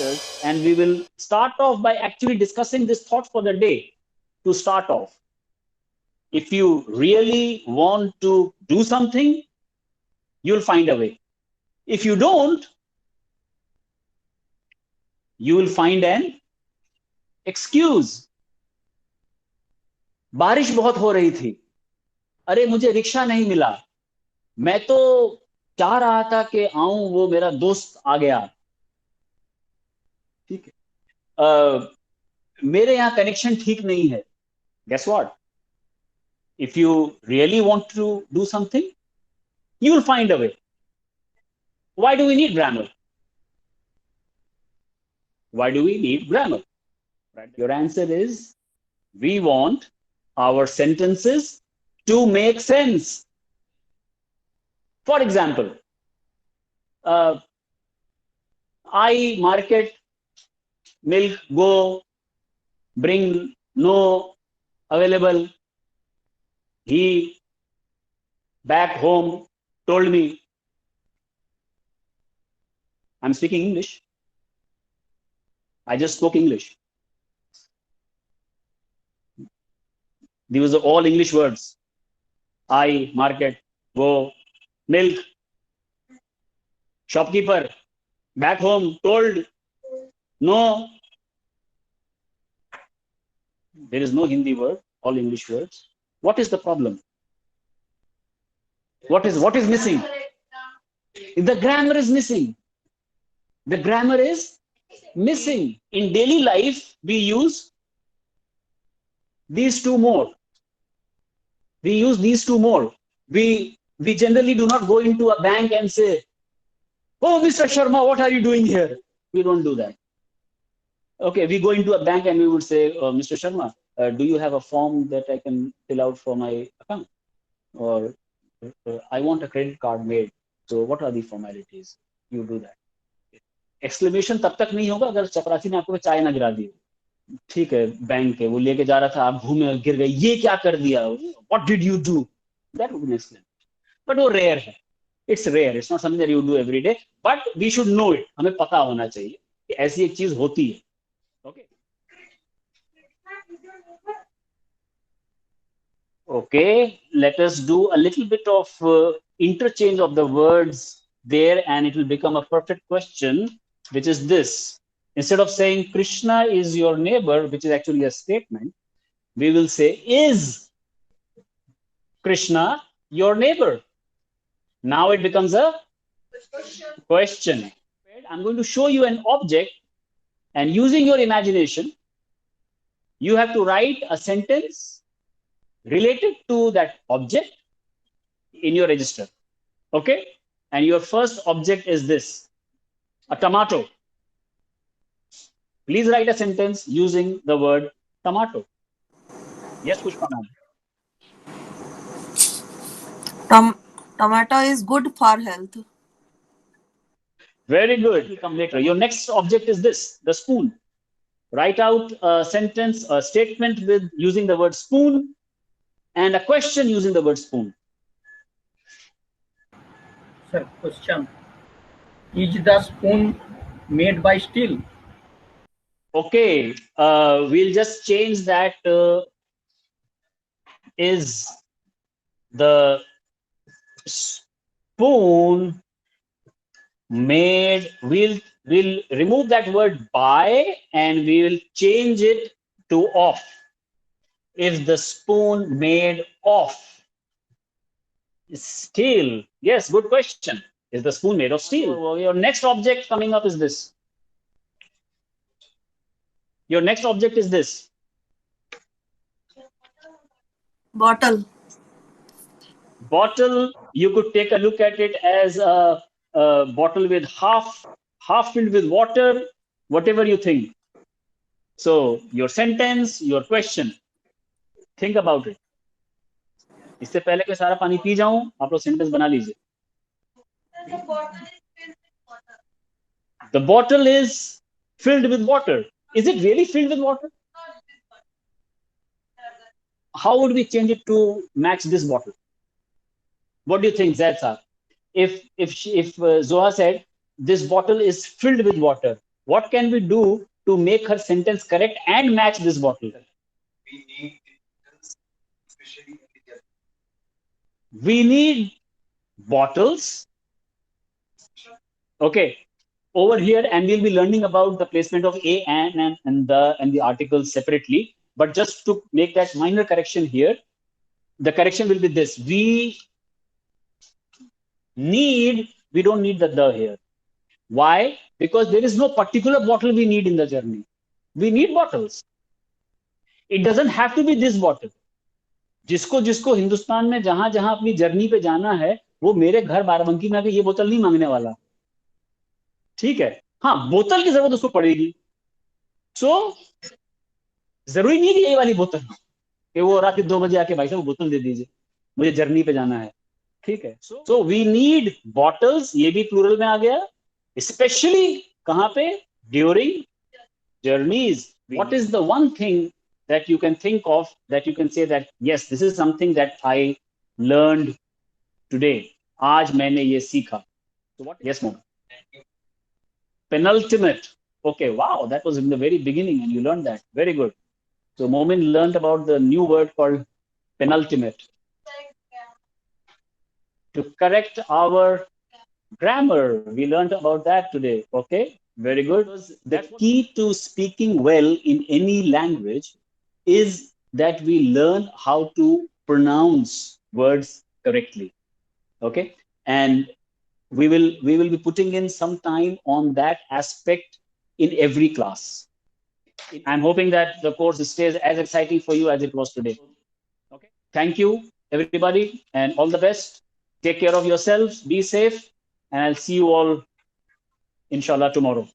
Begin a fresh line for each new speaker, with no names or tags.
answers, and we will start off by actually discussing this thought for the day. To start off, if you really want to do something, you'll find a way. If you don't, you will find an excuse. बारिश बहुत हो रही थी, अरे मुझे rickshaw नहीं मिला, मैं तो चाह रहा था कि आऊं, वो मेरा दोस्त आ गया। ठीक है, मेरे यहाँ कनेक्शन ठीक नहीं है। Guess what, if you really want to do something, you will find a way. Why do we need grammar? Why do we need grammar? Right? Your answer is we want our sentences to make sense. For example, I market, milk, go, bring, no, available. He back home told me. I'm speaking English. I just spoke English. These are all English words. I, market, go, milk, shopkeeper, back home, told, no. There is no Hindi word, all English words. What is the problem? What is missing? The grammar is missing. The grammar is missing. In daily life, we use these two more. We use these two more. We generally do not go into a bank and say, oh, Mr. Sharma, what are you doing here? We don't do that. Okay, we go into a bank and we would say, Mr. Sharma, do you have a form that I can fill out for my account? Or I want a credit card made. So what are the formalities? You do that. Exclamation तब तक नहीं होगा अगर चपरासी ने आपको चाय ना गिरा दी। ठीक है, बैंक है, वो लेके जा रहा था, आप घूमे गिर गए, ये क्या कर दिया? What did you do? That would be an exclamation. But वो rare है. It's rare. It's not something that you do every day. But we should know it. हमें पता होना चाहिए कि ऐसी एक चीज होती है. Okay. Okay, let us do a little bit of interchange of the words there, and it will become a perfect question, which is this. Instead of saying Krishna is your neighbor, which is actually a statement, we will say, is Krishna your neighbor? Now it becomes a question. I'm going to show you an object, and using your imagination, you have to write a sentence related to that object in your register. Okay? And your first object is this, a tomato. Please write a sentence using the word tomato. Yes, Pushpa ma'am.
Tomato is good for health.
Very good. It'll come later. Your next object is this, the spoon. Write out a sentence, a statement with using the word spoon, and a question using the word spoon.
Sir, question. Is the spoon made by steel?
Okay, we'll just change that. Is the spoon made? We'll remove that word by and we will change it to of. Is the spoon made of steel? Yes, good question. Is the spoon made of steel? Your next object coming up is this. Your next object is this.
Bottle.
Bottle, you could take a look at it as a bottle with half filled with water, whatever you think. So your sentence, your question, think about it. इससे पहले कि सारा पानी P जाऊं, आप लोग sentence बना लीजिए. The bottle is filled with water. Is it really filled with water? How would we change it to match this bottle? What do you think, Zaid sir? If Zoha said this bottle is filled with water, What can we do to make her sentence correct and match this bottle?
We need bottles, especially in the German.
We need bottles. Okay. Over here, and we'll be learning about the placement of a and the articles separately. But just to make that minor correction here, the correction will be this: we don't need the here. Why? Because there is no particular bottle we need in the journey. We need bottles. It doesn't have to be this bottle. जिसको जिसको हिंदुस्तान में जहां जहां अपनी journey पे जाना है, वो मेरे घर बाराबंकी में आके ये बोतल नहीं मांगने वाला. ठीक है. हाँ, बोतल की जरूरत उसको पड़ेगी. सो जरूरी नहीं कि ये वाली बोतल कि वो रात के 2 बजे आके भाई साहब बोतल दे दीजिए, मुझे जर्नी पे जाना है. ठीक है. So we need bottles. ये भी प्लूरल में आ गया. स्पेशली कहां पे? During journeys. What is the one thing that you can think of that you can say that yes, this is something that I learned today? आज मैंने ये सीखा. So what? Yes, ma'am. Penultimate. Okay, wow, that was in the very beginning and you learned that. Very good. So Momin learned about the new word called penultimate. To correct our grammar, we learned about that today. Okay, very good. The key to speaking well in any language is that we learn how to pronounce words correctly. Okay, and we will be putting in some time on that aspect in every class. I'm hoping that the course stays as exciting for you as it was today. Okay, thank you everybody and all the best. Take care of yourselves, be safe, and I'll see you all inshallah tomorrow.